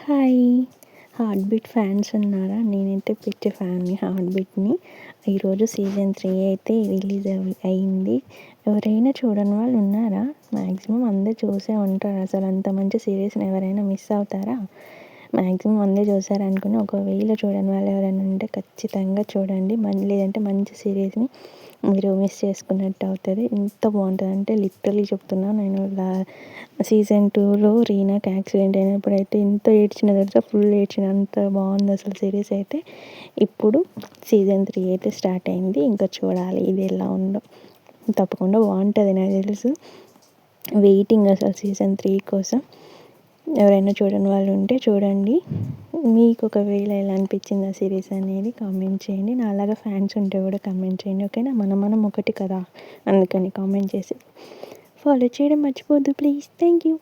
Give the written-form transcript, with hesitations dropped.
Hi! 'Heart beat' fans ఉన్నారా? నేనైతే పిచ్చి ఫ్యాన్‌ని 'హార్ట్ బీట్‌ని'. ఈరోజు సీజన్ 3 అయితే రిలీజ్ అయింది. ఎవరైనా చూడని వాళ్ళు ఉన్నారా? మాక్సిమం అందరూ చూసే ఉంటారు. అసలు అంత మంచి సీరీస్‌ని ఎవరైనా మిస్ అవుతారా? మాక్సిమం అందరూ చూసారనుకుని, ఒకవేళ చూడని వాళ్ళు ఎవరైనా ఉంటే ఖచ్చితంగా చూడండి. లేదంటే మంచి సీరీస్‌ని మీరు మిస్ చేసుకున్నట్టు అవుతది. ఎంత బావుంటదంటే లిటరల్లీ చెప్తున్నా నేను సీజన్ 2లో రీనాకి యాక్సిడెంట్ అయినప్పుడైతే ఎంత ఏడ్చినా తెలుసా? ఫుల్ ఏడ్చిన. అంత బావుంది అసలు సీరీస్ అయితే. ఇప్పుడు సీజన్ 3 అయితే స్టార్ట్ అయింది. ఇంకా చూడాలి ఇది ఎలా ఉందో. తప్పకుండా బావుంటది నాకు తెలుసు. వెయిటింగ్ అసలు సీజన్ 3 కోసం. ఎవరైనా చూడని వాళ్ళు ఉంటే చూడండి. మీకు ఒకవేళ ఎలా అనిపించింది ఆ సీరీస్ అనేది కామెంట్ చేయండి. నాలాగా ఫ్యాన్స్ ఉంటే కూడా కామెంట్ చేయండి. ఓకేనా? మనం ఒకటి కదా! అందుకని కామెంట్ చేసి ఫాలో చేయడం మర్చిపోవద్దు ప్లీజ్. Thank you.